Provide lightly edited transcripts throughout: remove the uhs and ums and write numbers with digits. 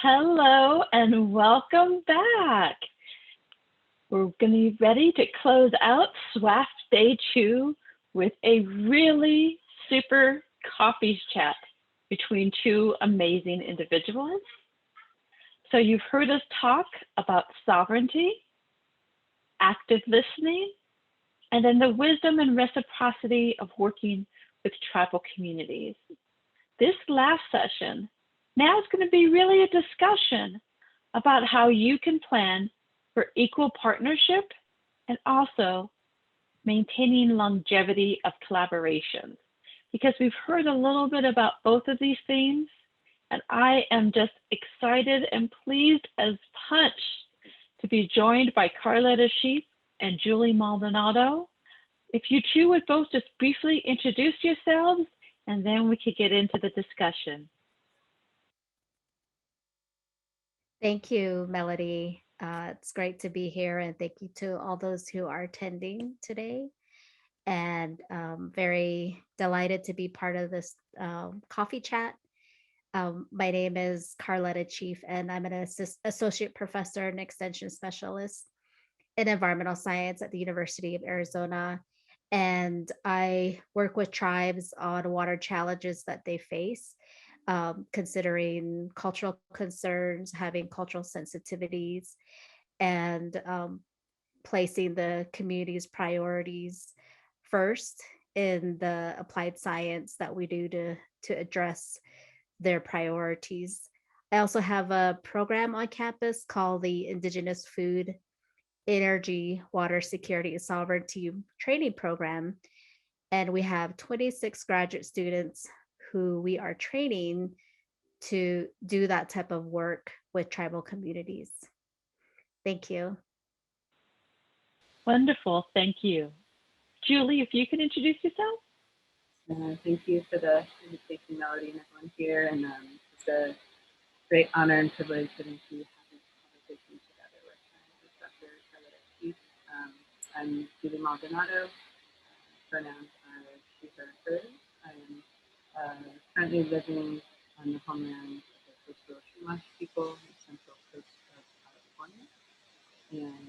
Hello and welcome back. We're going to be ready to close out SWAF Day 2 with a really super coffee chat between two amazing individuals. So you've heard us talk about sovereignty, active listening, and then the wisdom and reciprocity of working with tribal communities. This last session now is going to be really a discussion about how you can plan for equal partnership and also maintaining longevity of collaborations. Because we've heard a little bit about both of these themes, and I am just excited and pleased as punch to be joined by Carla Chief and Julie Maldonado. If you two would both just briefly introduce yourselves, and then we could get into the discussion. Thank you, Melody. It's great to be here, and thank you to all those who are attending today. And very delighted to be part of this coffee chat. My name is Carla Chief, and I'm an associate professor and extension specialist in environmental science at the University of Arizona. And I work with tribes on water challenges that they face, considering cultural concerns, having cultural sensitivities, and placing the community's priorities first in the applied science that we do to address their priorities. I also have a program on campus called the Indigenous Food, Energy, Water Security, and Sovereignty Training Program. And we have 26 graduate students who we are training to do that type of work with tribal communities. Thank you. Wonderful, thank you. Julie, if you can introduce yourself. Thank you for the invitation, Melody, and everyone here. And it's a great honor and privilege for me to have this conversation together with Dr. Carla Chief. I'm Julie Maldonado. Pronouns are she, her, hers. I am currently living on the homeland of the coastal Chumash people on the central coast of California. And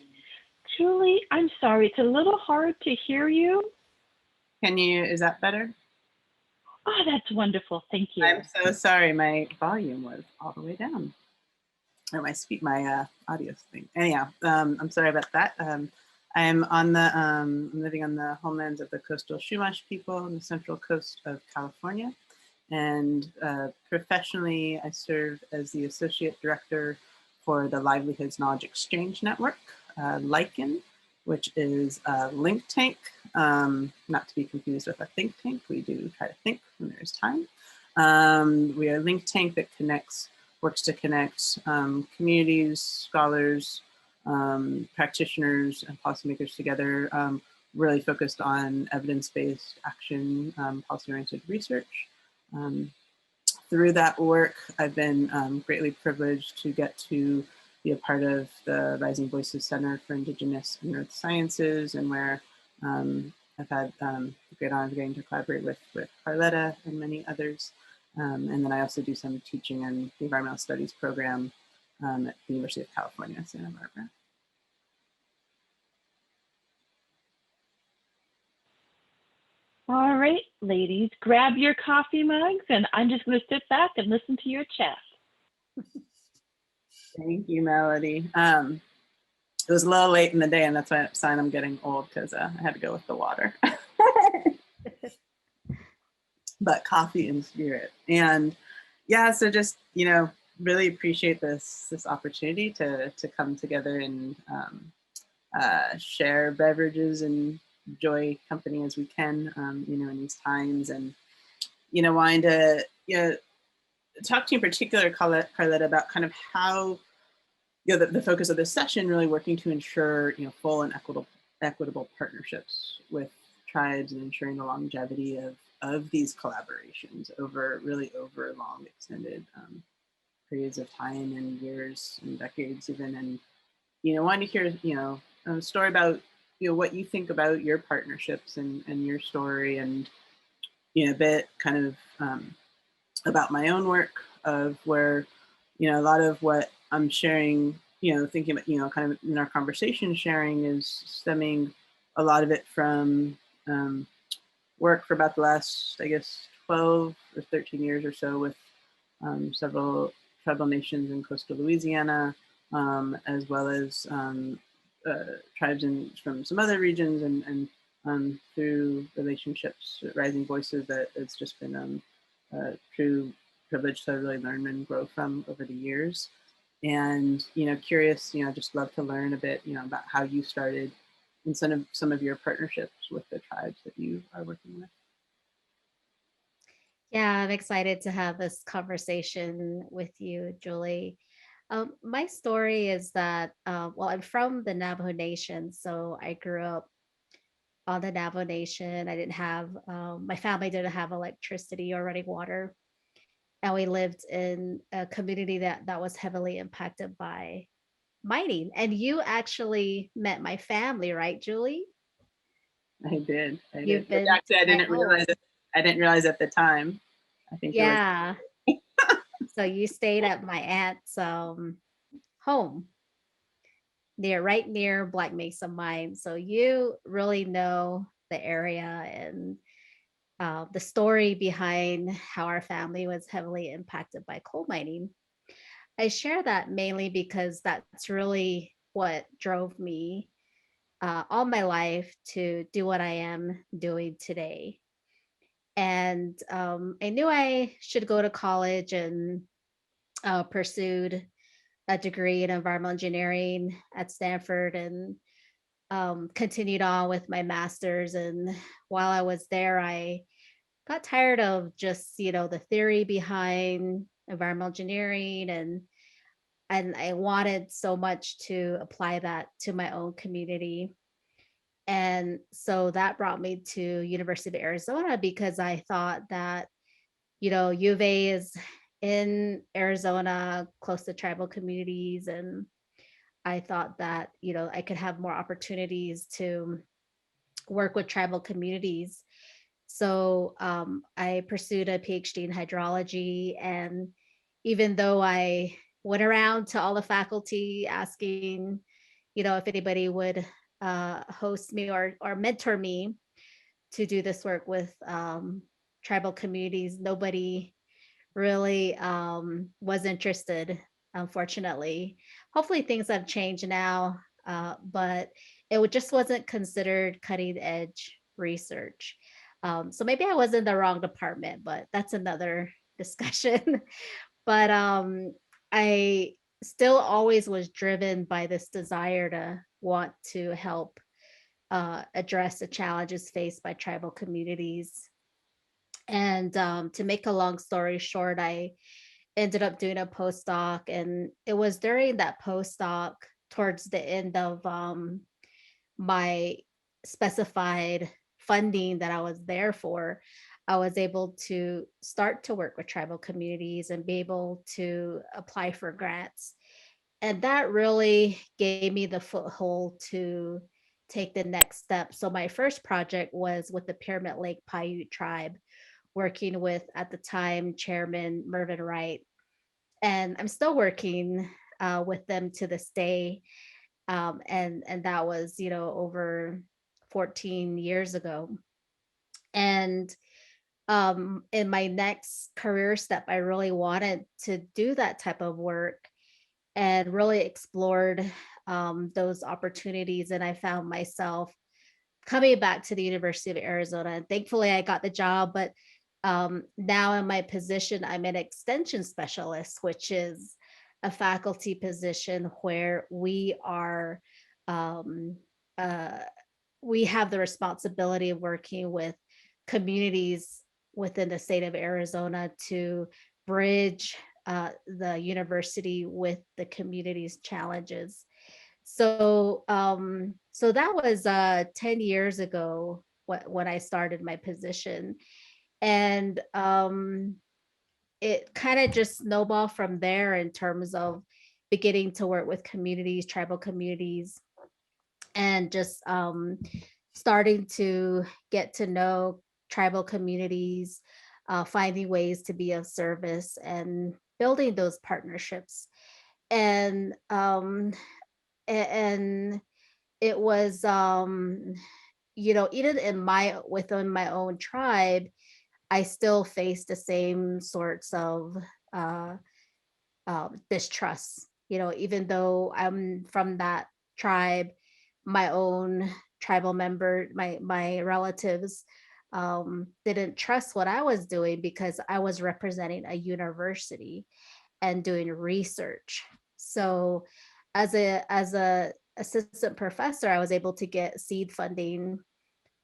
Julie, I'm sorry, it's a little hard to hear you. is that better? Oh, that's wonderful. Thank you. I'm so sorry. My volume was all the way down. Or my audio thing. Anyhow, I'm sorry about that. I'm living on the homelands of the coastal Chumash people on the central coast of California. And professionally, I serve as the associate director for the Livelihoods Knowledge Exchange Network, LICAN, which is a think tank, not to be confused with a think tank. We do try to think when there's time. We are a think tank that works to connect communities, scholars, practitioners, and policymakers together, really focused on evidence-based action, policy-oriented research. Through that work, I've been greatly privileged to get to be a part of the Rising Voices Center for Indigenous and Earth Sciences, and where I've had the great honor of getting to collaborate with Carletta and many others. And then I also do some teaching in the environmental studies program at the University of California, Santa Barbara. All right, ladies, grab your coffee mugs, and I'm just going to sit back and listen to your chat. Thank you, Melody. It was a little late in the day, and that's why I'm getting old, because I had to go with the water. But coffee in spirit. And yeah, so just, really appreciate this opportunity to come together and share beverages and enjoy company as we can, in these times. And, wanting to, talk to you in particular, Carletta, about kind of how, the focus of this session really working to ensure, full and equitable partnerships with tribes and ensuring the longevity of these collaborations over long, extended periods of time and years and decades even. And, wanting to hear, a story about, what you think about your partnerships and your story, and, a bit kind of about my own work of where, you know, a lot of what I'm sharing, you know, thinking about, you know, kind of in our conversation sharing is stemming a lot of it from work for about the last, I guess, 12 or 13 years or so with several tribal nations in coastal Louisiana, as well as tribes from some other regions, and through relationships, rising voices that it's just been true privilege to really learn and grow from over the years. And, you know, curious, you know, just love to learn a bit, you know, about how you started in some of your partnerships with the tribes that you are working with. Yeah, I'm excited to have this conversation with you, Julie. My story is that, well, I'm from the Navajo Nation, so I grew up on the Navajo Nation. I didn't have, my family didn't have electricity or running water, and we lived in a community that was heavily impacted by mining. And you actually met my family, right, Julie? I did. I did. You've But been actually, I to my didn't realize home. it. I didn't realize at the time. I think it was. Yeah. So you stayed at my aunt's home right near Black Mesa Mine. So you really know the area and the story behind how our family was heavily impacted by coal mining. I share that mainly because that's really what drove me all my life to do what I am doing today. And I knew I should go to college and pursued a degree in environmental engineering at Stanford and continued on with my master's. And while I was there, I got tired of just, the theory behind environmental engineering, and I wanted so much to apply that to my own community. And so that brought me to University of Arizona because I thought that, U of A is in Arizona, close to tribal communities, and I thought that, I could have more opportunities to work with tribal communities. So I pursued a PhD in hydrology. And even though I went around to all the faculty asking, if anybody would host me or mentor me to do this work with tribal communities, nobody really was interested, unfortunately. Hopefully, things have changed now, but just wasn't considered cutting edge research. So maybe I was in the wrong department, but that's another discussion. But I still always was driven by this desire to want to help address the challenges faced by tribal communities. And to make a long story short, I ended up doing a postdoc, and it was during that postdoc, towards the end of my specified funding that I was there for, I was able to start to work with tribal communities and be able to apply for grants. And that really gave me the foothold to take the next step. So my first project was with the Pyramid Lake Paiute tribe, working with, at the time, Chairman Mervyn Wright. And I'm still working with them to this day. And that was, over 14 years ago. And in my next career step, I really wanted to do that type of work and really explored those opportunities. And I found myself coming back to the University of Arizona. And thankfully, I got the job. But now in my position, I'm an extension specialist, which is a faculty position where um, uh, we have the responsibility of working with communities within the state of Arizona to bridge the university with the community's challenges. So that was 10 years ago when I started my position. And it kind of just snowballed from there in terms of beginning to work with communities, tribal communities, and just starting to get to know tribal communities, finding ways to be of service, and building those partnerships. And and it was even within my own tribe, I still face the same sorts of uh, distrust. Even though I'm from that tribe, my own tribal member, my relatives didn't trust what I was doing because I was representing a university and doing research. So as a assistant professor, I was able to get seed funding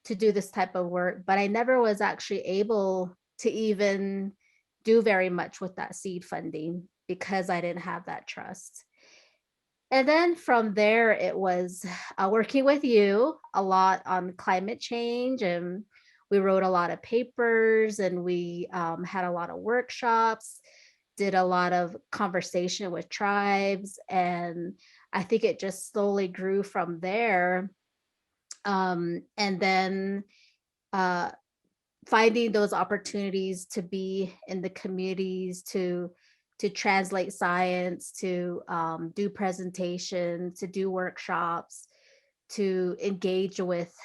to do this type of work, but I never was actually able to even do very much with that seed funding because I didn't have that trust. And then from there, it was working with you a lot on climate change. And we wrote a lot of papers, and we had a lot of workshops, did a lot of conversation with tribes. And I think it just slowly grew from there. And then uh, finding those opportunities to be in the communities, to translate science, to do presentations, to do workshops, to engage with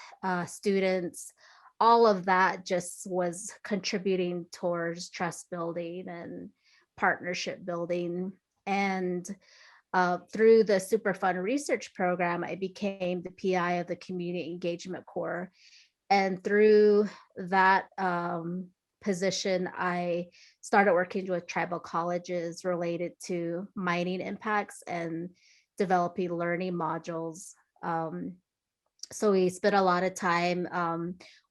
students. All of that just was contributing towards trust building and partnership building. And through the Superfund research program, I became the PI of the Community Engagement Corps. And through that position, I started working with tribal colleges related to mining impacts and developing learning modules. So we spent a lot of time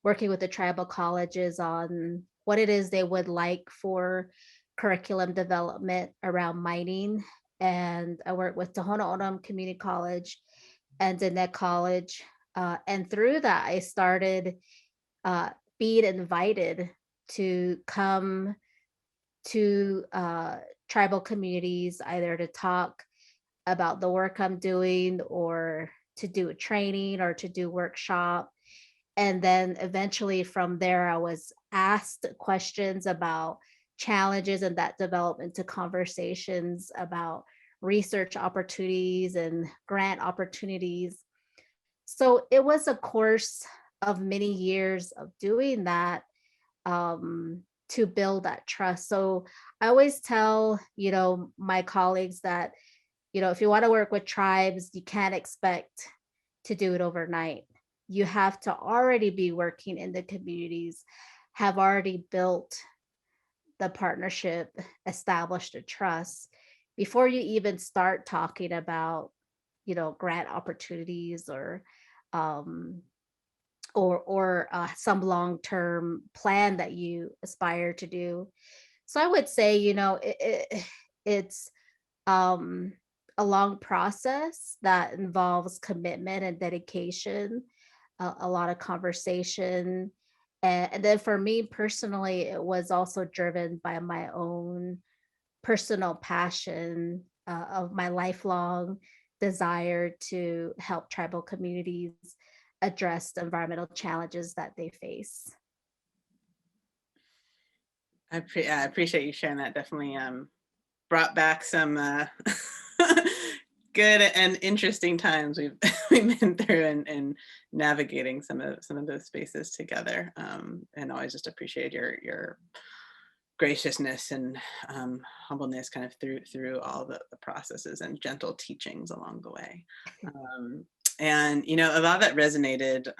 working with the tribal colleges on what it is they would like for curriculum development around mining. And I worked with Tohono O'odham Community College and Diné College. And through that, I started uh, being invited to come to tribal communities, either to talk about the work I'm doing, or to do a training, or to do workshop. And then eventually from there, I was asked questions about challenges in that development, to conversations about research opportunities and grant opportunities. So it was a course of many years of doing that, to build that trust. So I always tell, my colleagues that, if you want to work with tribes, you can't expect to do it overnight. You have to already be working in the communities, have already built the partnership, established a trust before you even start talking about, grant opportunities, um, or some long-term plan that you aspire to do. So I would say, it's um, a long process that involves commitment and dedication, a lot of conversation. And then for me personally, it was also driven by my own personal passion, of my lifelong desire to help tribal communities address the environmental challenges that they face. I appreciate you sharing that. Definitely brought back some good and interesting times we've been through, and navigating some of those spaces together. And always just appreciate your graciousness and humbleness kind of through all the processes and gentle teachings along the way. And a lot of that resonated,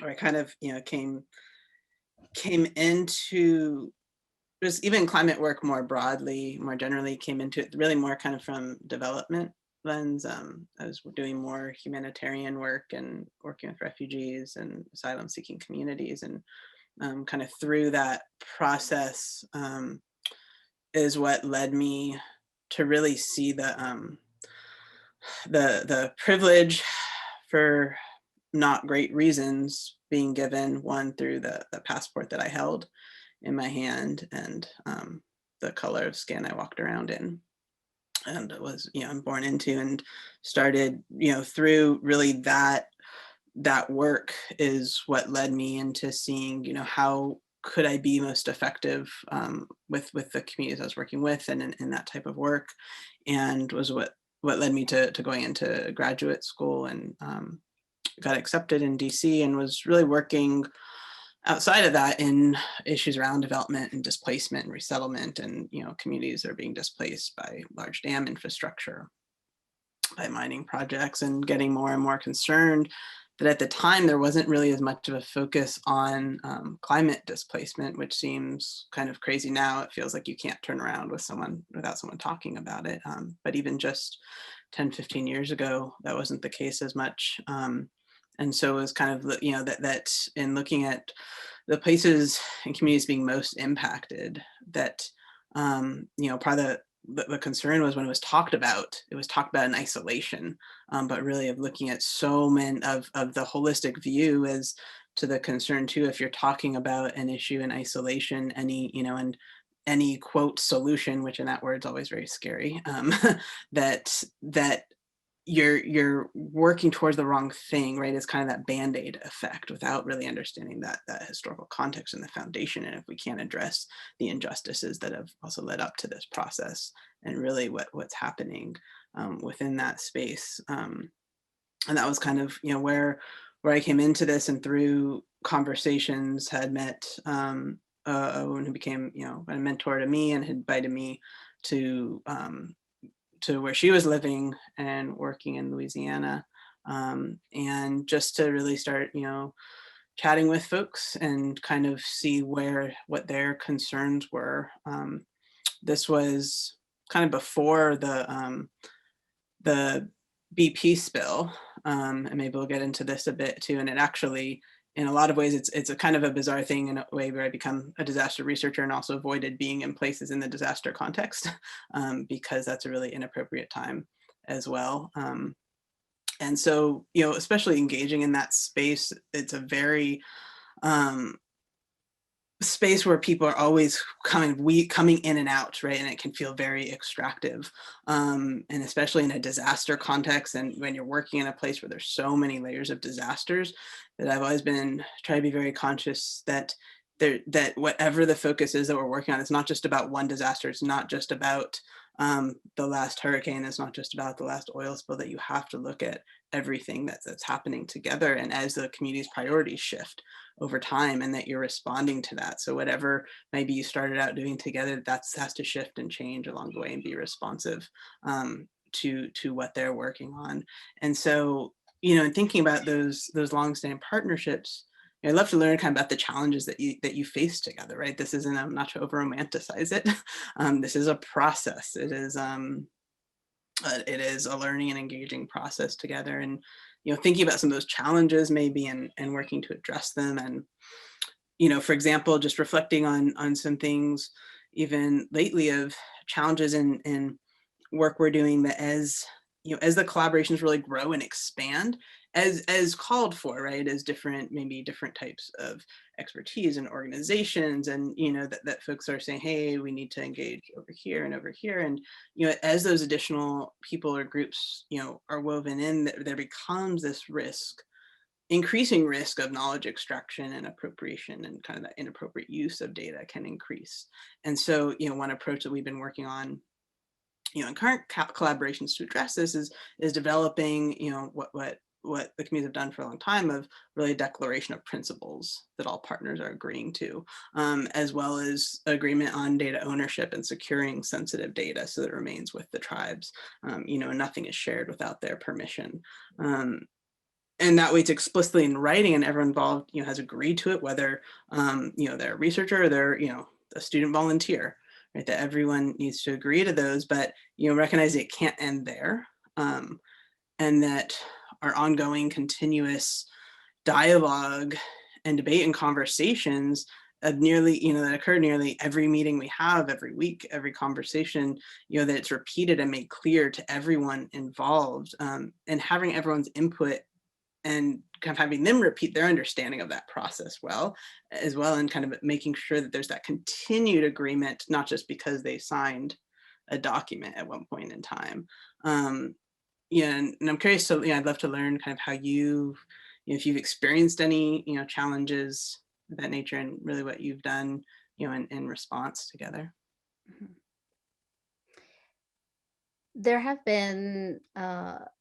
or I kind of came into just even climate work more broadly, more generally, came into it really more kind of from development lens. I was doing more humanitarian work and working with refugees and asylum seeking communities, and kind of through that process is what led me to really see the privilege, for not great reasons, being given, one, through the passport that I held in my hand, and the color of skin I walked around in, and was I'm born into, and started through really that work is what led me into seeing how could I be most effective with the communities I was working with and in that type of work, and was what led me to going into graduate school, and got accepted in DC, and was really working outside of that in issues around development and displacement and resettlement, and communities that are being displaced by large dam infrastructure, by mining projects, and getting more and more concerned that at the time there wasn't really as much of a focus on climate displacement, which seems kind of crazy now. It feels like you can't turn around without someone talking about it. But even just 10, 15 years ago, that wasn't the case as much. And so it was kind of, that in looking at the places and communities being most impacted, that, part of the concern was when it was talked about in isolation, but really of looking at so many of the holistic view as to the concern too, if you're talking about an issue in isolation, and any quote solution, which in that word's always very scary, that you're working towards the wrong thing, right? It's kind of that Band-Aid effect without really understanding that historical context and the foundation. And if we can't address the injustices that have also led up to this process, and really what's happening within that space. And that was kind of, where I came into this, and through conversations had met a woman who became, a mentor to me, and had invited me to where she was living and working in Louisiana, and just to really start, chatting with folks and kind of see what their concerns were. This was kind of before the BP spill, and maybe we'll get into this a bit too. And it actually, in a lot of ways, it's a kind of a bizarre thing in a way where I become a disaster researcher and also avoided being in places in the disaster context, because that's a really inappropriate time as well. And so, especially engaging in that space, it's a very space where people are always coming in and out, right? And it can feel very extractive, and especially in a disaster context, and when you're working in a place where there's so many layers of disasters, that I've always been trying to be very conscious that whatever the focus is that we're working on, it's not just about one disaster. It's not just about the last hurricane. It's not just about the last oil spill. That you have to look at everything that's happening together, and as the community's priorities shift over time, and that you're responding to that. So whatever maybe you started out doing together, that has to shift and change along the way, and be responsive to what they're working on. And so, in thinking about those longstanding partnerships, I'd love to learn kind of about the challenges that you face together, right? This isn't, not to over romanticize it. This is a process. It is a learning and engaging process together, and thinking about some of those challenges maybe, and working to address them. And for example, just reflecting on some things even lately of challenges in work we're doing, that as the collaborations really grow and expand, as called for, right, as different types of expertise and organizations, and that folks are saying, hey, we need to engage over here and over here. And as those additional people or groups are woven in, there becomes this increasing risk of knowledge extraction and appropriation, and kind of that inappropriate use of data can increase. And so one approach that we've been working on in current collaborations to address this is developing what the communities have done for a long time, of really a declaration of principles that all partners are agreeing to, as well as agreement on data ownership and securing sensitive data so that it remains with the tribes, nothing is shared without their permission. And that way it's explicitly in writing, and everyone involved has agreed to it, whether they're a researcher or they're a student volunteer, right? That everyone needs to agree to those, but recognize it can't end there, and that our ongoing continuous dialogue and debate and conversations of that occur nearly every meeting we have, every week, every conversation, that it's repeated and made clear to everyone involved, and having everyone's input, and kind of having them repeat their understanding of that process as well, and kind of making sure that there's that continued agreement, not just because they signed a document at one point in time. And I'm curious to, I'd love to learn kind of how if you've experienced any, challenges that nature, and really what you've done, you know, in response together. Mhm. There have been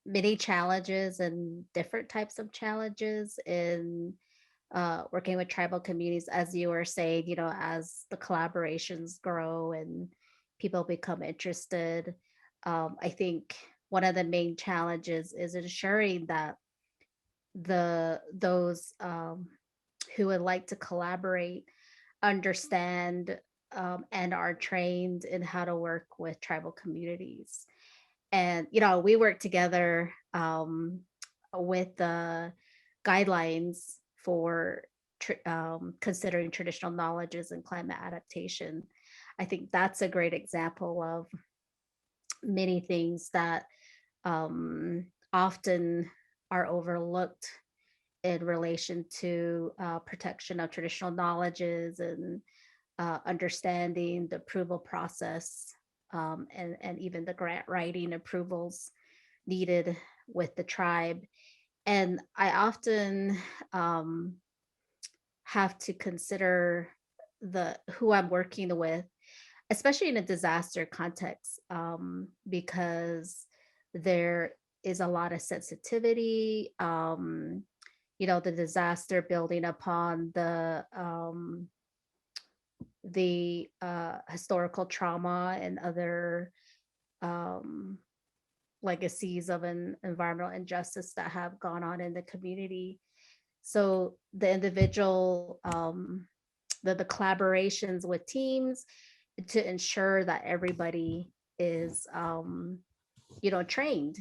many challenges and different types of challenges in working with tribal communities, as you were saying, you know, as the collaborations grow and people become interested. I think one of the main challenges is ensuring that those who would like to collaborate understand and are trained in how to work with tribal communities. And you know, we work together with the guidelines for considering traditional knowledges and climate adaptation. I think that's a great example of many things that often are overlooked in relation to protection of traditional knowledges and understanding the approval process, and even the grant writing approvals needed with the tribe. And I often have to consider the who I'm working with, especially in a disaster context, because there is a lot of sensitivity. You know, the disaster building upon the historical trauma and other um, legacies of an environmental injustice that have gone on in the community. So the individual, the collaborations with teams to ensure that everybody is, you know, trained,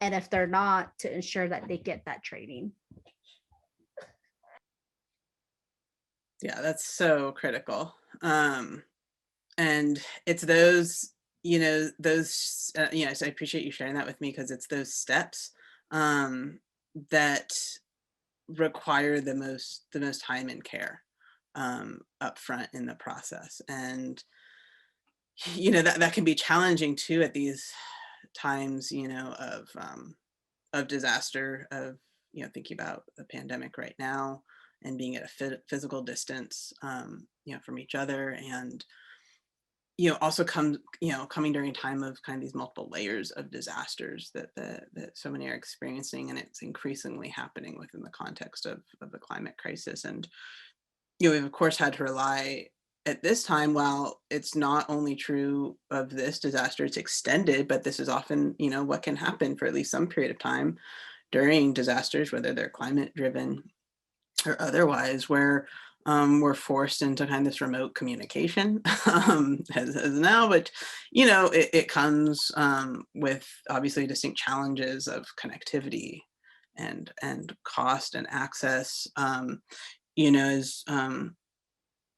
and if they're not, to ensure that they get that training. Yeah, that's so critical. And it's those, you know, those, you know, so I appreciate you sharing that with me, because it's those steps that require the most time and care up front in the process. And, you know, that can be challenging too at these times, you know, of disaster, of, you know, thinking about the pandemic right now and being at a physical distance, you know, from each other. And, you know, also coming during a time of kind of these multiple layers of disasters that so many are experiencing, and it's increasingly happening within the context of the climate crisis. And, you know, we've of course had to rely at this time, while it's not only true of this disaster, it's extended, but this is often, you know, what can happen for at least some period of time during disasters, whether they're climate driven or otherwise, where we're forced into kind of this remote communication as now. But, you know, it comes with obviously distinct challenges of connectivity and cost and access. You know, as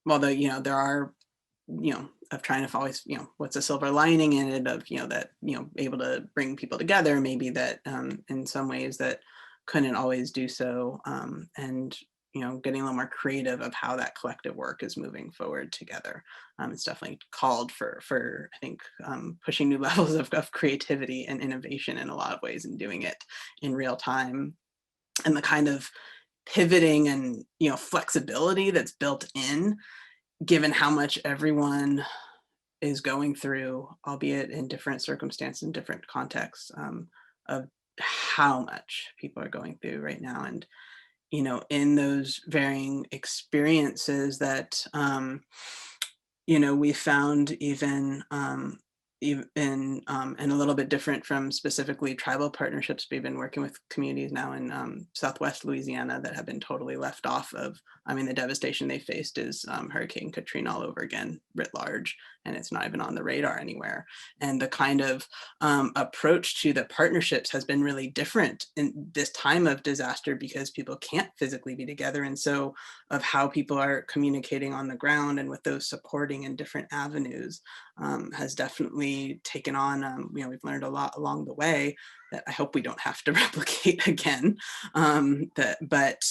although, you know, there are, you know, of trying to always, you know, what's a silver lining in it, of, you know, that, you know, able to bring people together, maybe that in some ways that couldn't always do so, and, you know, getting a little more creative of how that collective work is moving forward together. It's definitely called for I think pushing new levels of creativity and innovation in a lot of ways, and doing it in real time, and the kind of pivoting and, you know, flexibility that's built in, given how much everyone is going through, albeit in different circumstances and different contexts, of how much people are going through right now. And, you know, in those varying experiences that, you know, we found even and a little bit different from specifically tribal partnerships. We've been working with communities now in Southwest Louisiana that have been totally left off of, I mean, the devastation they faced is Hurricane Katrina all over again, writ large, and it's not even on the radar anywhere. And the kind of approach to the partnerships has been really different in this time of disaster, because people can't physically be together. And so of how people are communicating on the ground and with those supporting in different avenues has definitely taken on, you know, we've learned a lot along the way that I hope we don't have to replicate again. But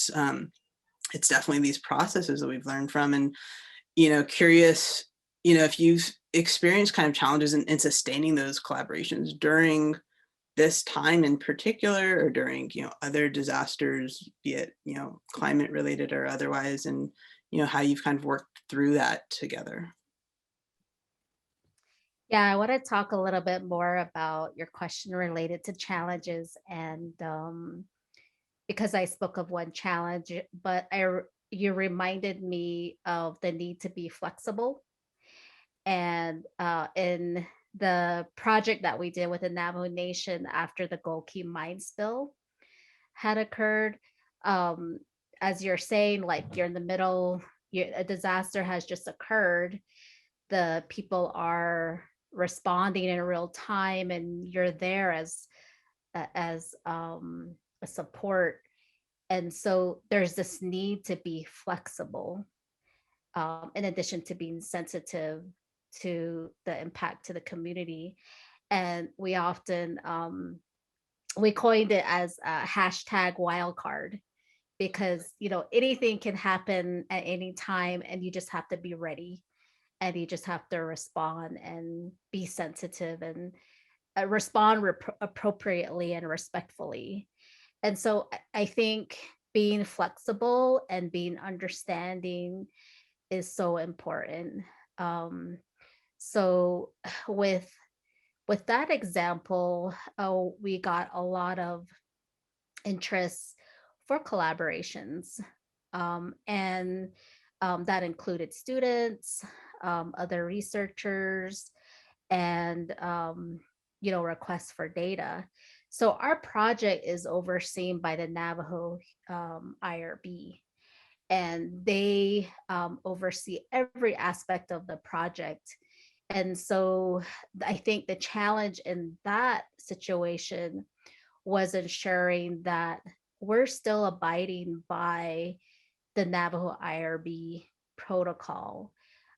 it's definitely these processes that we've learned from. And, you know, curious, you know, if you've experienced kind of challenges in sustaining those collaborations during this time in particular, or during, you know, other disasters, be it, you know, climate related or otherwise, and, how you've kind of worked through that together. Yeah, I want to talk a little bit more about your question related to challenges, and because I spoke of one challenge, but you reminded me of the need to be flexible. And in the project that we did with the Navajo Nation after the Gold Key mine spill had occurred, um, as you're saying, like you're in the middle, a disaster has just occurred, the people are responding in real time, and you're there as a support. And so there's this need to be flexible, in addition to being sensitive to the impact to the community. And we often we coined it as a hashtag wildcard, because anything can happen at any time, and you just have to be ready, and you just have to respond and be sensitive, and respond appropriately and respectfully. And so I think being flexible and being understanding is so important. Um, so with that example, we got a lot of interest for collaborations, and that included students, other researchers, and requests for data. So our project is overseen by the Navajo IRB, and they oversee every aspect of the project. And so I think the challenge in that situation was ensuring that we're still abiding by the Navajo IRB protocol,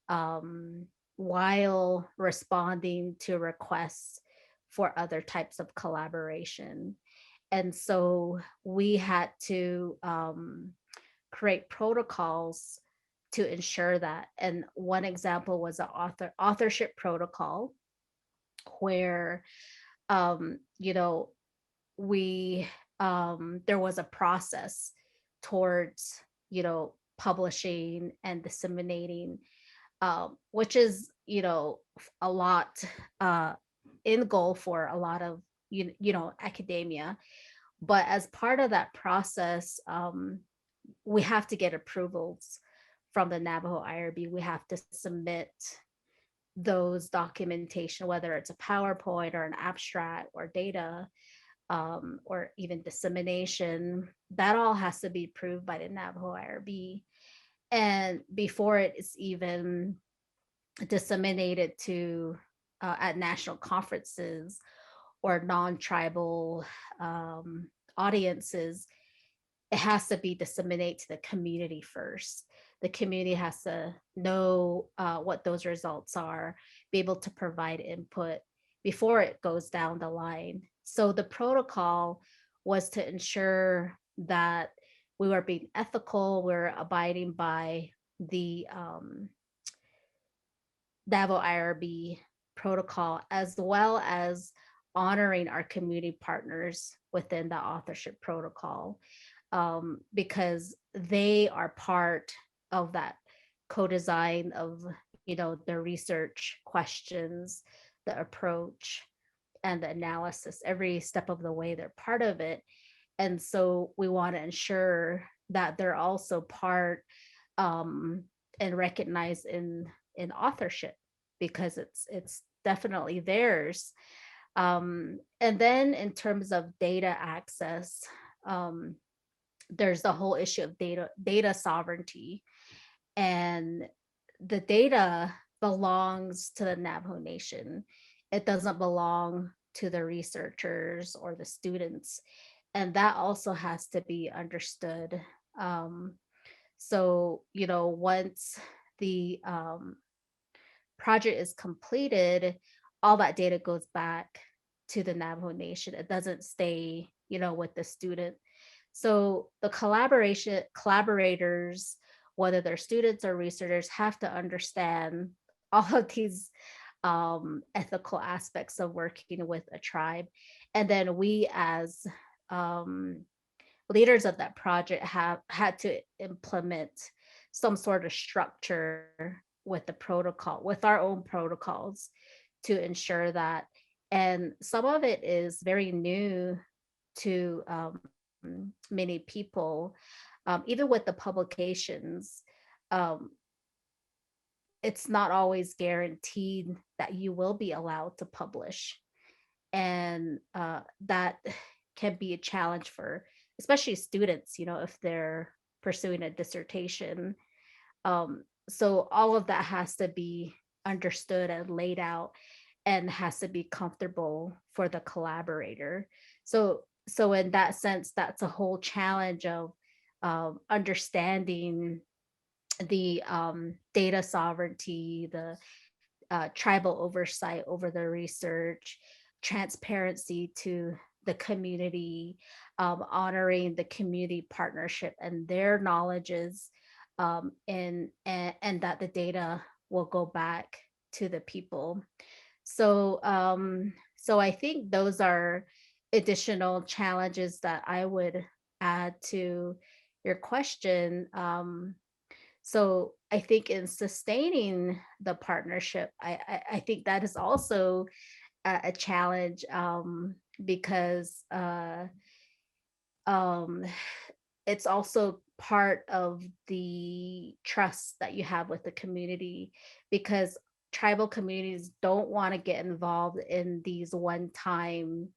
um, while responding to requests for other types of collaboration. And so we had to create protocols to ensure that. And one example was an authorship protocol, where um, you know we there was a process towards publishing and disseminating, which is a lot in goal for a lot of academia. But as part of that process, we have to get approvals from the Navajo IRB. We have to submit those documentation, whether it's a PowerPoint or an abstract or data, or even dissemination. That all has to be approved by the Navajo IRB. And before it is even disseminated to at national conferences or non-tribal audiences, it has to be disseminated to the community first. The community has to know what those results are, be able to provide input before it goes down the line. So the protocol was to ensure that we were being ethical, we're abiding by the Navajo IRB protocol, as well as honoring our community partners within the authorship protocol, because they are part of that co-design of the research questions, the approach, and the analysis. Every step of the way, they're part of it. And so we want to ensure that they're also part, and recognized in authorship, because it's definitely theirs. And then in terms of data access, there's the whole issue of data sovereignty, and the data belongs to the Navajo Nation. It doesn't belong to the researchers or the students, and that also has to be understood. So once the project is completed, all that data goes back to the Navajo Nation. It doesn't stay with the student. So the collaborators, whether they're students or researchers, have to understand all of these ethical aspects of working with a tribe. And then we, as leaders of that project, have had to implement some sort of structure with the protocol, with our own protocols to ensure that. And some of it is very new to many people, even with the publications. Um, it's not always guaranteed that you will be allowed to publish. And that can be a challenge for especially students, if they're pursuing a dissertation. So all of that has to be understood and laid out and has to be comfortable for the collaborator. So in that sense, that's a whole challenge of understanding the data sovereignty, the tribal oversight over the research, transparency to the community, honoring the community partnership and their knowledges, and that the data will go back to the people. So I think those are additional challenges that I would add to your question. So I think in sustaining the partnership, I think that is also a challenge, because um, it's also part of the trust that you have with the community, because tribal communities don't want to get involved in these one-time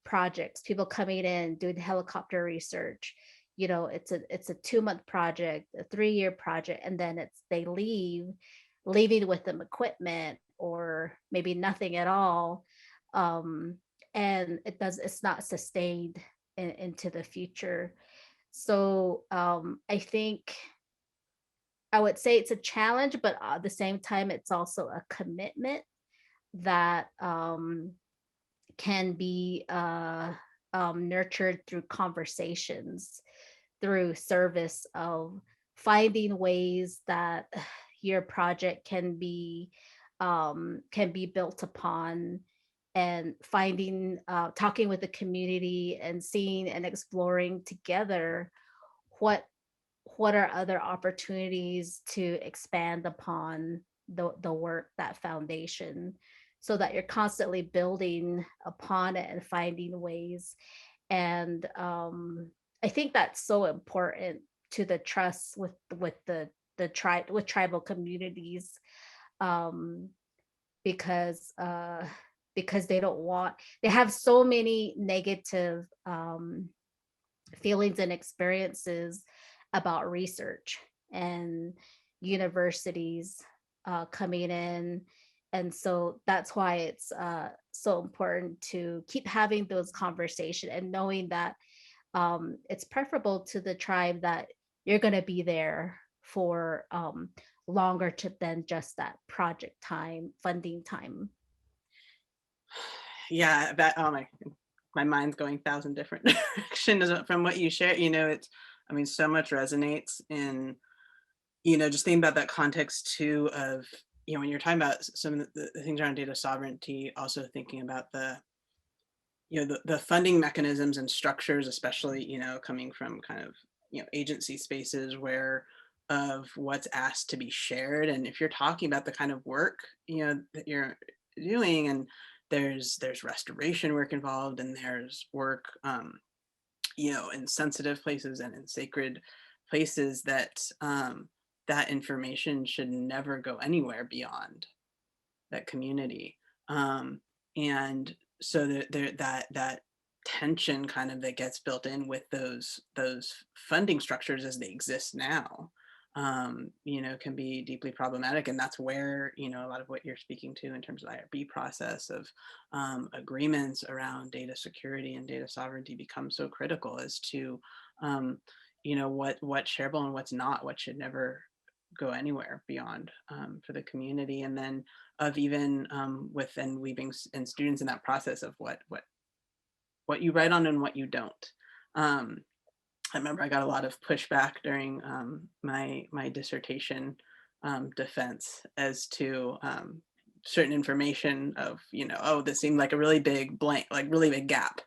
projects, people coming in doing helicopter research. It's a 2-month project, a 3-year project, and then they leaving with them equipment or maybe nothing at all. And it's not sustained into the future. So I think I would say it's a challenge, but at the same time, it's also a commitment that can be nurtured through conversations, through service of finding ways that your project can be built upon, and finding talking with the community and seeing and exploring together what are other opportunities to expand upon the work, that foundation, so that you're constantly building upon it and finding ways. And I think that's so important to the trust with the tribe, with tribal communities, um, because they have so many negative feelings and experiences about research and universities coming in. And so that's why it's so important to keep having those conversations and knowing that it's preferable to the tribe that you're going to be there for longer than just that project time, funding time. Yeah, that, oh my mind's going 1,000 different directions from what you share. So much resonates in, just thinking about that context too of, when you're talking about some of the things around data sovereignty, also thinking about the funding mechanisms and structures, especially, coming from kind of, agency spaces where of what's asked to be shared. And if you're talking about the kind of work, that you're doing, and there's restoration work involved, and there's work, in sensitive places and in sacred places, that that information should never go anywhere beyond that community. And so that tension kind of that gets built in with those funding structures as they exist now, can be deeply problematic. And that's where, a lot of what you're speaking to in terms of the IRB process of agreements around data security and data sovereignty becomes so critical, as to, what's shareable and what's not, what should never go anywhere beyond for the community. And then of even within weaving and students in that process of what you write on and what you don't. I remember I got a lot of pushback during my dissertation defense as to certain information of, this seemed like a really big blank, like really big gap.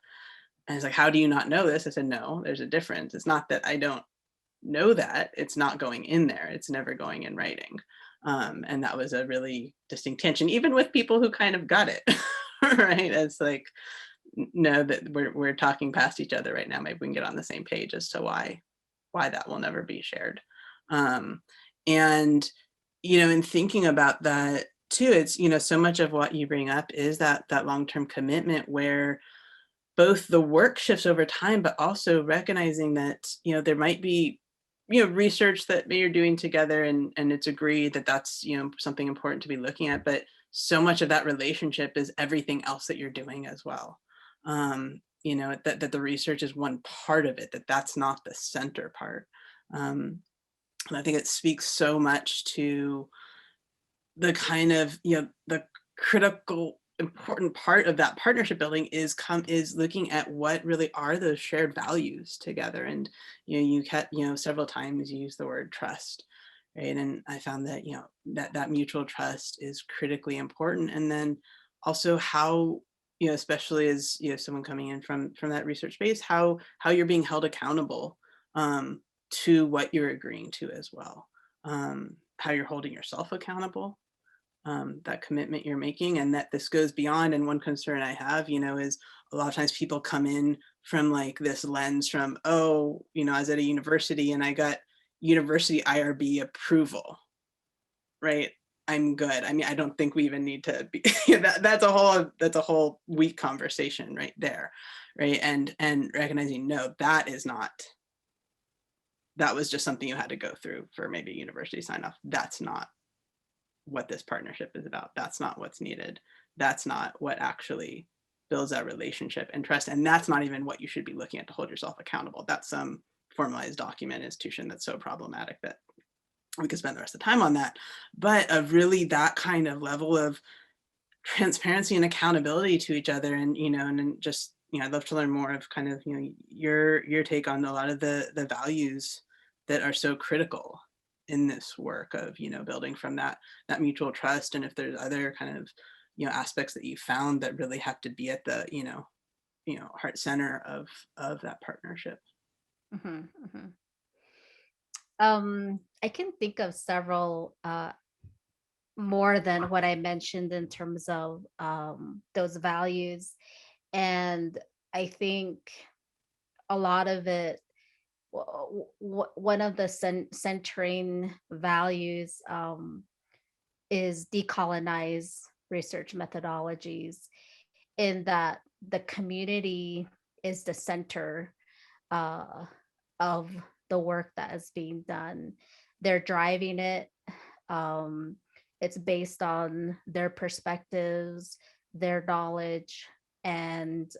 And it's like, how do you not know this? I said, no, there's a difference. It's not that I don't know that it's not going in there. It's never going in writing. And that was a really distinct tension, even with people who kind of got it, right? It's like, no, that we're talking past each other right now. Maybe we can get on the same page as to why that will never be shared. Um, and, in thinking about that too, it's, so much of what you bring up is that long-term commitment where both the work shifts over time, but also recognizing that, there might be, research that you're doing together, and it's agreed that that's, something important to be looking at, but so much of that relationship is everything else that you're doing as well. That the research is one part of it, that's not the center part. And I think it speaks so much to the kind of, the critical important part of that partnership building is looking at what really are those shared values together. And you kept, several times you use the word trust, right? And I found that, that mutual trust is critically important. And then also how, especially as, someone coming in from that research base, how you're being held accountable to what you're agreeing to as well. How you're holding yourself accountable, that commitment you're making, and that this goes beyond. And one concern I have, is a lot of times people come in from like this lens from, oh, I was at a university and I got university IRB approval, right? I'm good. I mean, I don't think we even need to be that's a whole weak conversation right there, right? And recognizing, no, that was just something you had to go through for maybe university sign off. That's not what this partnership is about. That's not what's needed. That's not what actually builds that relationship and trust. And that's not even what you should be looking at to hold yourself accountable. That's some formalized document institution that's so problematic that we could spend the rest of the time on that. But of really that kind of level of transparency and accountability to each other. And, and then just, I'd love to learn more of kind of, your take on a lot of the values that are so critical in this work of, building from that mutual trust. And if there's other kind of, aspects that you found that really have to be at the, heart center of that partnership. Mhm, mhm. I can think of several more than what I mentioned in terms of those values. And I think a lot of it, one of the centering values is decolonize research methodologies, in that the community is the center uh, of the work that is being done. They're driving it. Um, it's based on their perspectives, their knowledge, and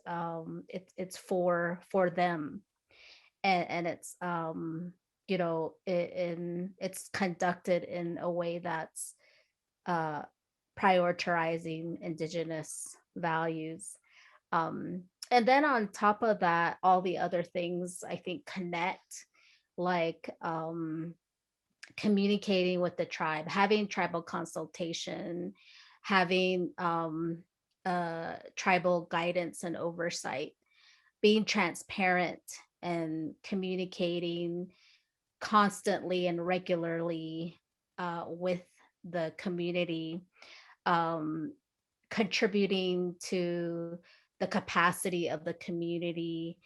it's for them. And it's it's conducted in a way that's uh, prioritizing indigenous values. And then on top of that, all the other things I think connect, like communicating with the tribe, having tribal consultation, having tribal guidance and oversight, being transparent and communicating constantly and regularly with the community, um, contributing to the capacity of the community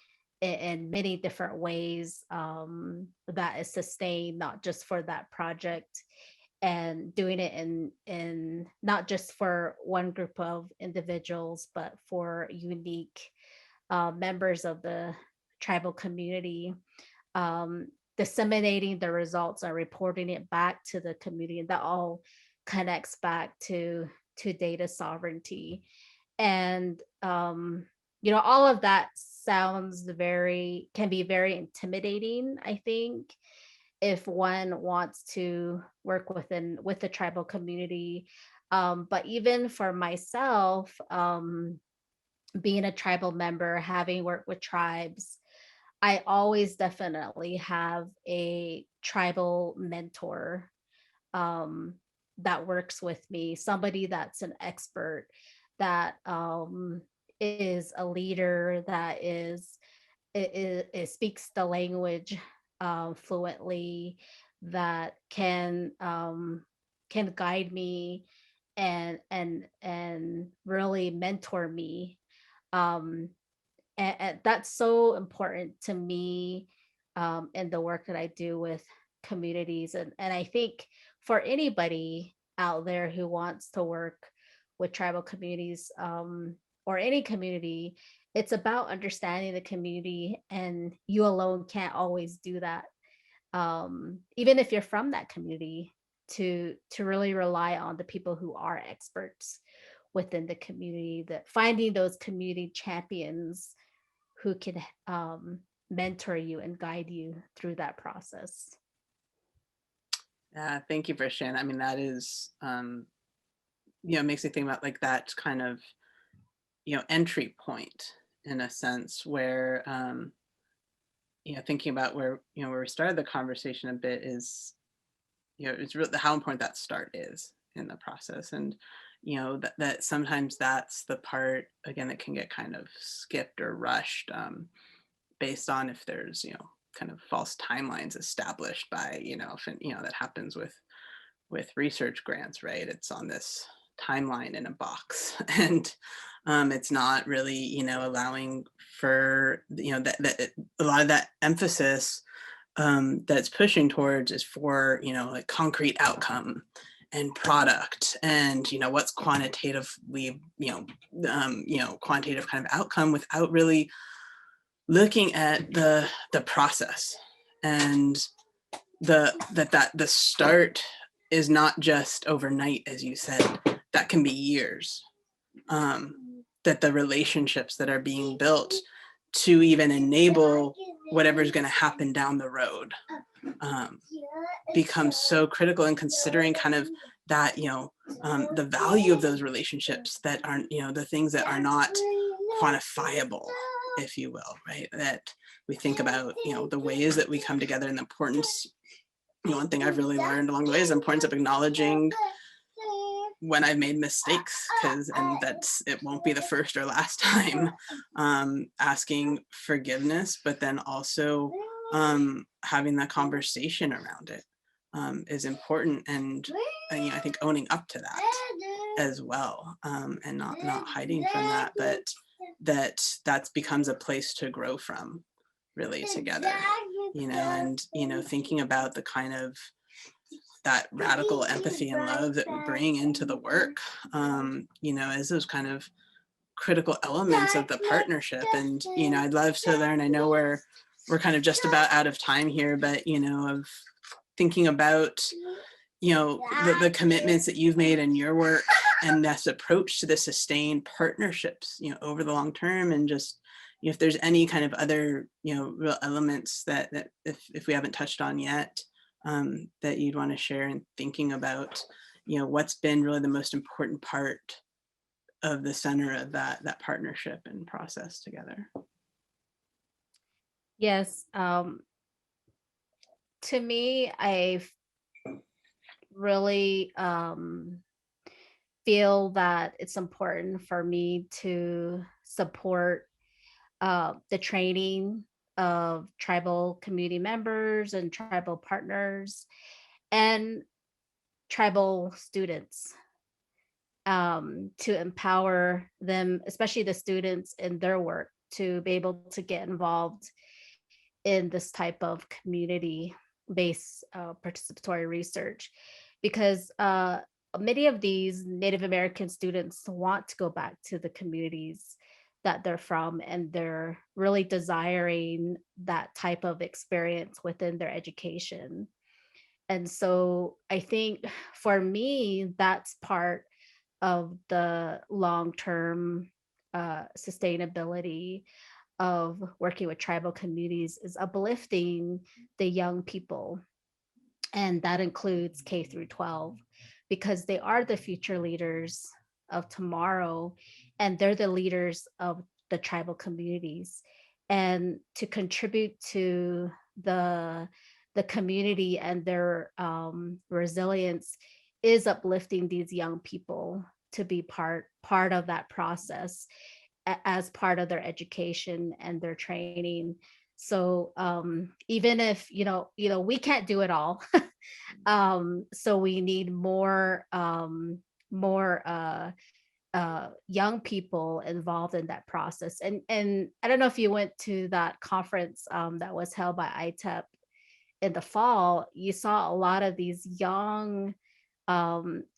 in many different ways, that is sustained not just for that project, and doing it in not just for one group of individuals, but for unique members of the tribal community, disseminating the results and reporting it back to the community. And that all connects back to data sovereignty. And all of that can be very intimidating, I think, if one wants to work with the tribal community. But even for myself, being a tribal member, having worked with tribes, I always definitely have a tribal mentor um, that works with me, somebody that's an expert, that is a leader, that it speaks the language fluently, that can guide me and really mentor me. Um, and that's so important to me in the work that I do with communities. And I think for anybody out there who wants to work with tribal communities, or any community, it's about understanding the community, and you alone can't always do that. Even if you're from that community, to really rely on the people who are experts within the community, that finding those community champions who can mentor you and guide you through that process. Yeah, thank you for sharing. I mean, that is, makes me think about like that kind of, entry point in a sense where, thinking about where we started the conversation a bit is, it's really how important that start is in the process. And, that sometimes that's the part, again, that can get kind of skipped or rushed based on if there's, kind of false timelines established by, that happens with research grants, right? It's on this timeline in a box and it's not really, allowing for, that a lot of that emphasis that's pushing towards is for, like concrete outcome and product and, what's quantitatively, quantitative kind of outcome without really looking at the process and the start is not just overnight, as you said, that can be years. That the relationships that are being built to even enable whatever's going to happen down the road becomes so critical in considering kind of that, the value of those relationships that aren't, the things that are not quantifiable, if you will, right? That we think about, the ways that we come together and the importance. One thing I've really learned along the way is the importance of acknowledging when I've made mistakes, and it won't be the first or last time. Asking forgiveness, but then also having that conversation around it is important, and I think owning up to that as well, and not hiding from that, but that becomes a place to grow from, really, together. And thinking about the kind of that radical empathy and love that we bring into the work, as those kind of critical elements of the partnership. And I'd love to learn. I know we're kind of just about out of time here, but of thinking about the commitments that you've made in your work and this approach to the sustained partnerships over the long term, and just if there's any kind of other real elements that if we haven't touched on yet, that you'd want to share in thinking about what's been really the most important part of the center of that partnership and process together. Yes. To me, I really feel that it's important for me to support the training of tribal community members and tribal partners and tribal students, to empower them, especially the students in their work, to be able to get involved in this type of community-based participatory research, because many of these Native American students want to go back to the communities that they're from, and they're really desiring that type of experience within their education. And so I think for me, that's part of the long-term sustainability of working with tribal communities, is uplifting the young people. And that includes K through 12, because they are the future leaders of tomorrow, and they're the leaders of the tribal communities. And to contribute to the community and their resilience is uplifting these young people to be part of that process as part of their education and their training, So even if, we can't do it all. So we need more young people involved in that process. And I don't know if you went to that conference that was held by ITEP in the fall. You saw a lot of these young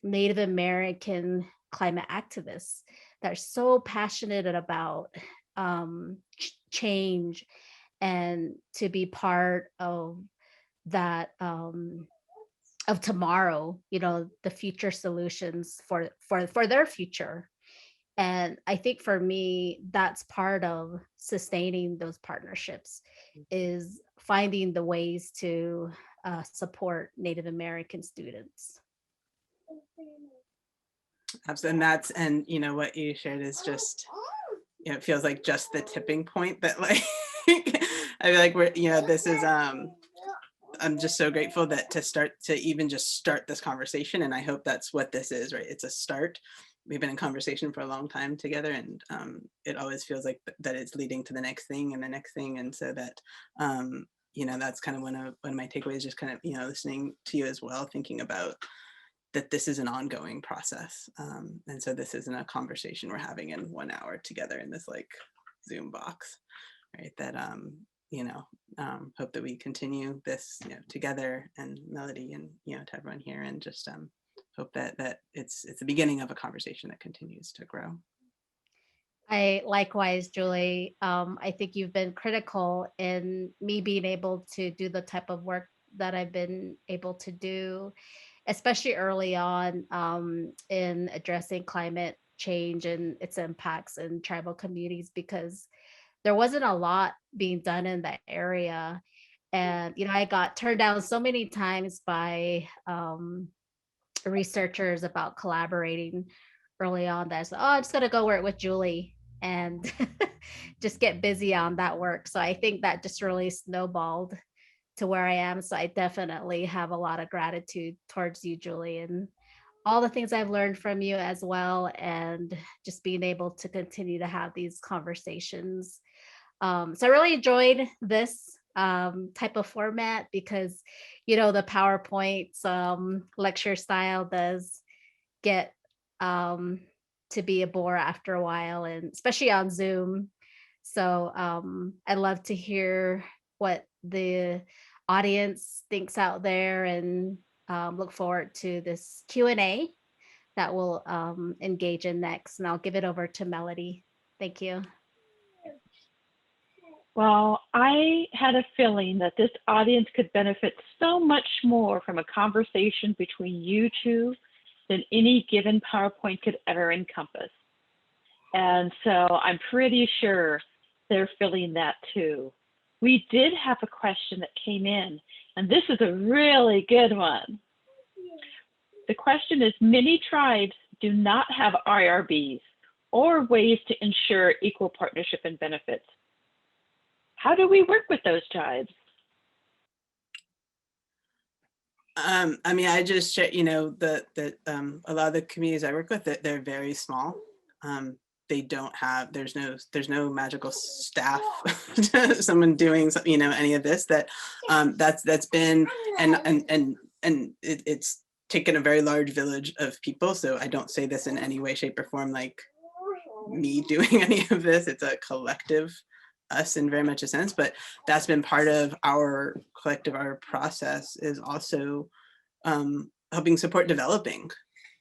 Native American climate activists that are so passionate about change, and to be part of that, of tomorrow, the future solutions for their future. And I think for me, that's part of sustaining those partnerships, is finding the ways to support Native American students. Absolutely. And what you shared is just, it feels like just the tipping point that like, I feel like this is, I'm just so grateful that to even just start this conversation. And I hope that's what this is, right? It's a start. We've been in conversation for a long time together, and it always feels like that it's leading to the next thing and the next thing. And so that, that's kind of one of my takeaways, just kind of, listening to you as well, thinking about that this is an ongoing process. And so this isn't a conversation we're having in 1 hour together in this like Zoom box, right? That, hope that we continue this, together, and Melody, and, to everyone here, and just hope that it's the beginning of a conversation that continues to grow. I likewise, Julie. I think you've been critical in me being able to do the type of work that I've been able to do, especially early on in addressing climate change and its impacts in tribal communities, because there wasn't a lot being done in that area. And, I got turned down so many times by researchers about collaborating early on, that I said, oh, I'm just going to go work with Julie and just get busy on that work. So I think that just really snowballed to where I am. So I definitely have a lot of gratitude towards you, Julie, and all the things I've learned from you as well, and just being able to continue to have these conversations. So I really enjoyed this type of format, because, the PowerPoint lecture style does get to be a bore after a while, and especially on Zoom. So I'd love to hear what the audience thinks out there, and look forward to this Q&A that we'll engage in next. And I'll give it over to Melody. Thank you. Well, I had a feeling that this audience could benefit so much more from a conversation between you two than any given PowerPoint could ever encompass. And so I'm pretty sure they're feeling that too. We did have a question that came in, and this is a really good one. The question is, many tribes do not have IRBs or ways to ensure equal partnership and benefits. How do we work with those tribes? I mean, I just share, that a lot of the communities I work with, that they're very small. They don't have, there's no magical staff, someone doing, any of this. That's been, and it's taken a very large village of people. So I don't say this in any way, shape, or form like me doing any of this. It's a collective, us in very much a sense, but that's been part of our collective, our process is also helping support developing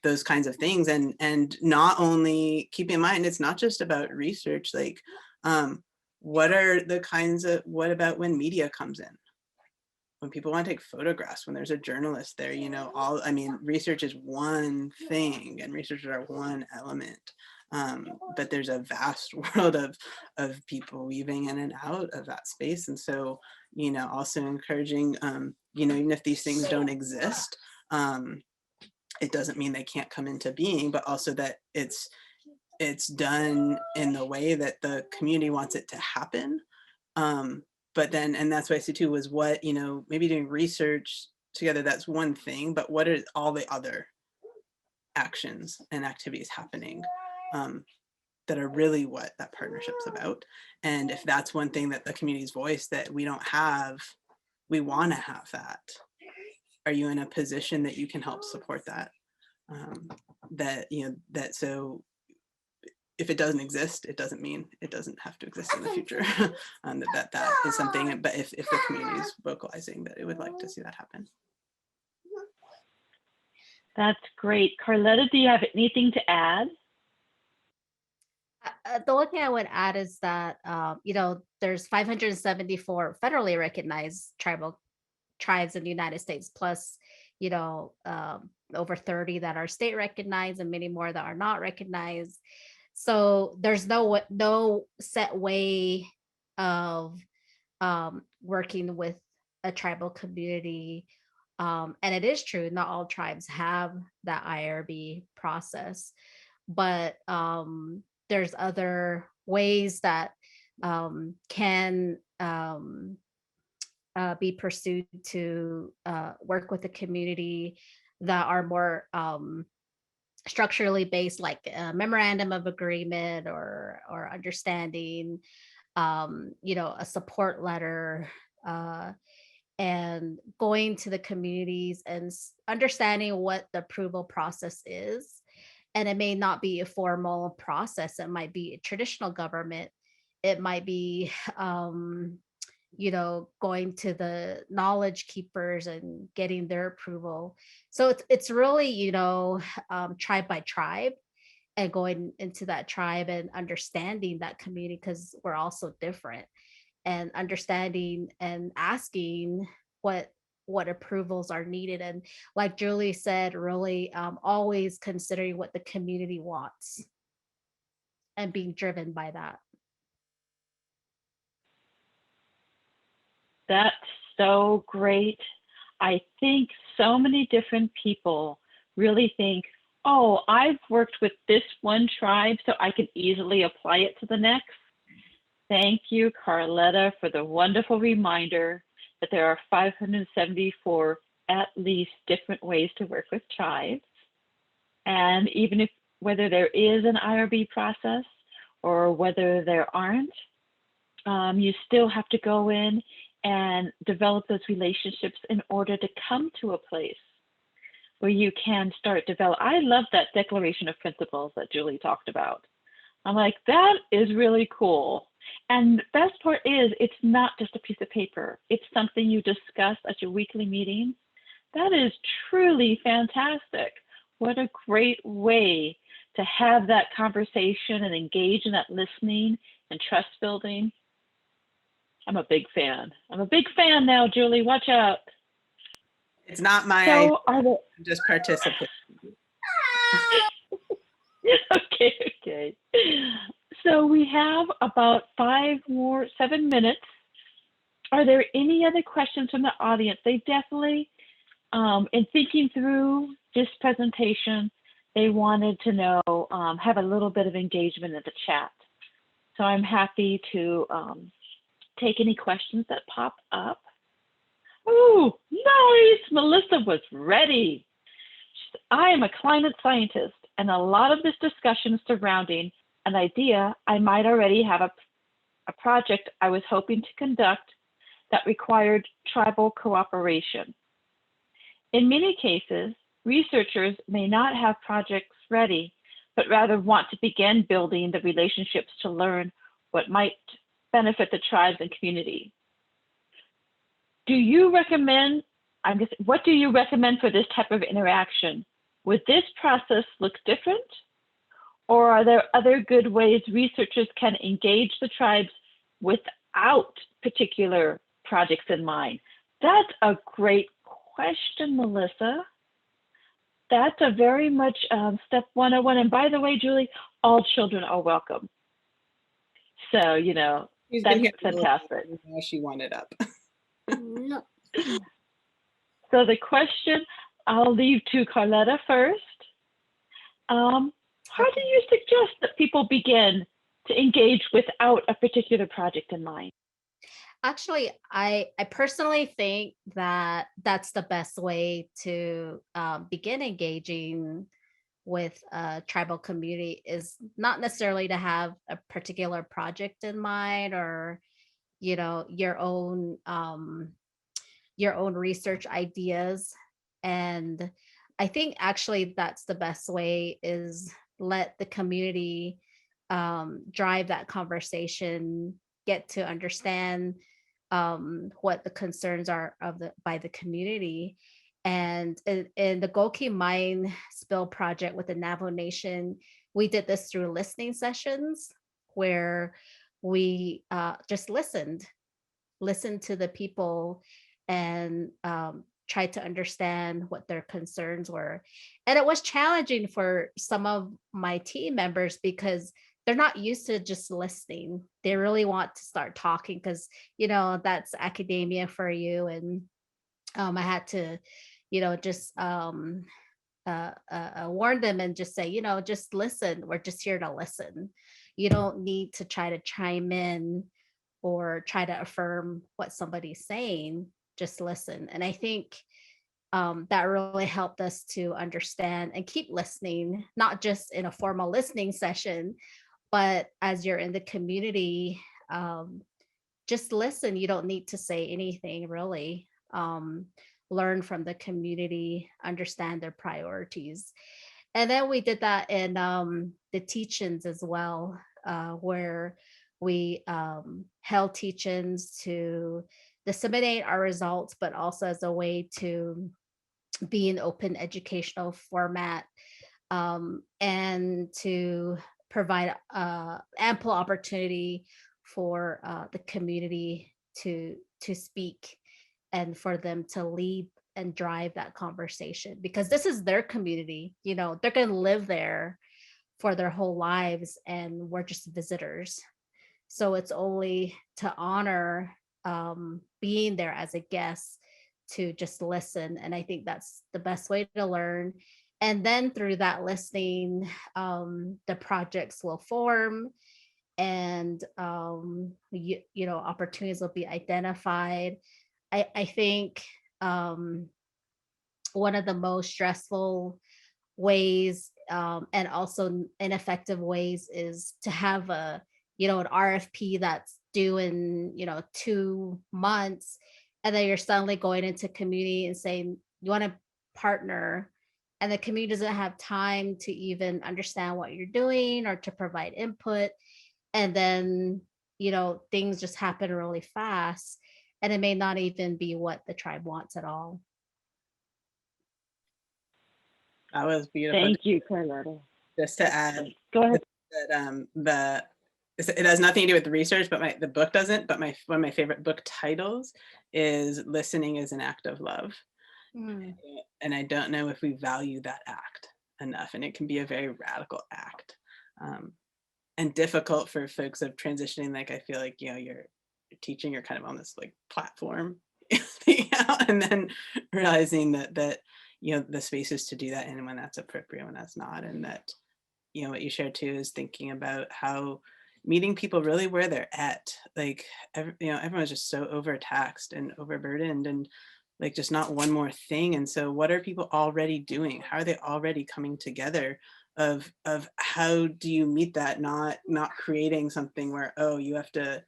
those kinds of things, and not only keep in mind, it's not just about research, like what about when media comes in, when people want to take photographs, when there's a journalist there, research is one thing, and researchers are one element. But there's a vast world of people weaving in and out of that space. And so, also encouraging, even if these things don't exist, it doesn't mean they can't come into being, but also that it's done in the way that the community wants it to happen. But then, and that's what I see too, was what, maybe doing research together, that's one thing, but what are all the other actions and activities happening that are really what that partnership's about. And if that's one thing that the community's voice that we don't have, we want to have that. Are you in a position that you can help support that? So if it doesn't exist, it doesn't mean it doesn't have to exist in the future. That is something, but if the community is vocalizing that it would like to see that happen. That's great. Carletta, do you have anything to add? The only thing I would add is that, there's 574 federally recognized tribes in the United States, plus, over 30 that are state recognized and many more that are not recognized. So there's no set way of working with a tribal community. And it is true, not all tribes have that IRB process, but there's other ways that can be pursued to work with the community that are more structurally based, like a memorandum of agreement or understanding, a support letter, and going to the communities and understanding what the approval process is. And it may not be a formal process. It might be a traditional government. It might be, going to the knowledge keepers and getting their approval. So it's really, tribe by tribe, and going into that tribe and understanding that community, because we're also different, and understanding and asking what approvals are needed. And like Julie said, really always considering what the community wants and being driven by that. That's so great. I think so many different people really think, oh, I've worked with this one tribe, so I can easily apply it to the next. Thank you, Carletta, for the wonderful reminder that there are 574 at least different ways to work with tribes. And even if whether there is an IRB process or whether there aren't, you still have to go in and develop those relationships in order to come to a place where you can start develop. I love that declaration of principles that Julie talked about. I'm like, that is really cool. And the best part is it's not just a piece of paper. It's something you discuss at your weekly meetings. That is truly fantastic. What a great way to have that conversation and engage in that listening and trust building. I'm a big fan. I'm a big fan now, Julie. Watch out. It's not my So I'm just participating. Okay. So we have about 7 minutes. Are there any other questions from the audience? They definitely, in thinking through this presentation, they wanted to know, have a little bit of engagement in the chat. So I'm happy to take any questions that pop up. Oh, nice. Melissa was ready. I am a climate scientist, and a lot of this discussion surrounding an idea, I might already have a project I was hoping to conduct that required tribal cooperation. In many cases, researchers may not have projects ready, but rather want to begin building the relationships to learn what might benefit the tribes and community. Do you recommend, what do you recommend for this type of interaction? Would this process look different? Or are there other good ways researchers can engage the tribes without particular projects in mind? That's a great question, Melissa. That's a very much step 101. And by the way, Julie, all children are welcome. So, you know, that's fantastic. She wanted up. So the question I'll leave to Carletta first. How do you suggest that people begin to engage without a particular project in mind? Actually, I personally think that that's the best way to begin engaging with a tribal community is not necessarily to have a particular project in mind, or you know, your own research ideas. And I think actually that's the best way, is let the community drive that conversation, get to understand what the concerns are of the by the community. And in the Goki Mine Spill project with the Navajo Nation, we did this through listening sessions where we just listened to the people, and tried to understand what their concerns were. And it was challenging for some of my team members because they're not used to just listening. They really want to start talking because, you know, that's academia for you. And I had to, you know, just warn them and just say, you know, just listen. We're just here to listen. You don't need to try to chime in or try to affirm what somebody's saying. Just listen. And I think that really helped us to understand and keep listening, not just in a formal listening session, but as you're in the community, just listen. You don't need to say anything really. Learn from the community, understand their priorities. And then we did that in the teachings as well, where we held teachings to disseminate our results, but also as a way to be an open educational format, and to provide ample opportunity for the community to speak, and for them to lead and drive that conversation, because this is their community. You know, they're going to live there for their whole lives, and we're just visitors. So it's only to honor being there as a guest, to just listen. And I think that's the best way to learn. And then through that listening, the projects will form, and you know, opportunities will be identified. I think one of the most stressful ways, and also ineffective ways, is to have a, you know, an RFP that's due in, you know, 2 months, and then you're suddenly going into community and saying you want to partner, and the community doesn't have time to even understand what you're doing or to provide input. And then, you know, things just happen really fast, and it may not even be what the tribe wants at all. That was beautiful. Thank you, Carlotta. Just to add, Go ahead. that it has nothing to do with the research, but the book doesn't. But one of my favorite book titles is "Listening is an Act of Love," and I don't know if we value that act enough, and it can be a very radical act, and difficult for folks of transitioning. Like, I feel like, you know, you're teaching, you're kind of on this like platform, and then realizing that you know, the spaces to do that, and when that's appropriate, when that's not. And that, you know, what you shared too is thinking about how meeting people really where they're at. Like, you know, everyone's just so overtaxed and overburdened, and like just not one more thing. And so what are people already doing? How are they already coming together? Of how do you meet that? Not creating something where, oh, you have to,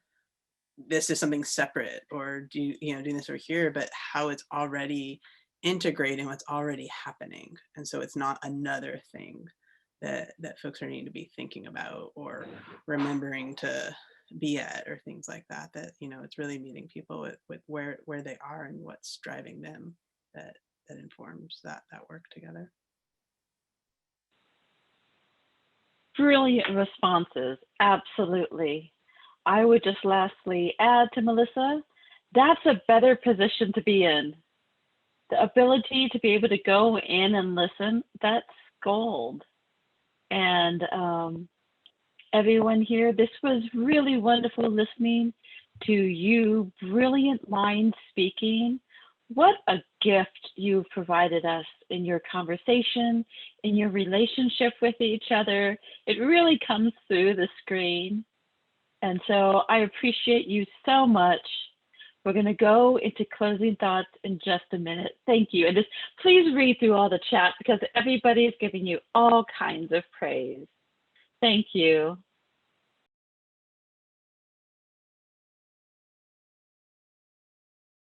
this is something separate, or do you know, doing this over here, but how it's already integrating what's already happening. And so it's not another thing that folks are needing to be thinking about or remembering to be at, or things like that. That, you know, it's really meeting people with where they are and what's driving them, that informs that work together. Brilliant responses. Absolutely. I would just lastly add to Melissa, that's a better position to be in. The ability to be able to go in and listen, that's gold. And everyone here, this was really wonderful listening to you, brilliant mind speaking. What a gift you've provided us in your conversation, in your relationship with each other. It really comes through the screen. And so I appreciate you so much We're going to go into closing thoughts in just a minute. Thank you. And just please read through all the chat because everybody is giving you all kinds of praise. Thank you.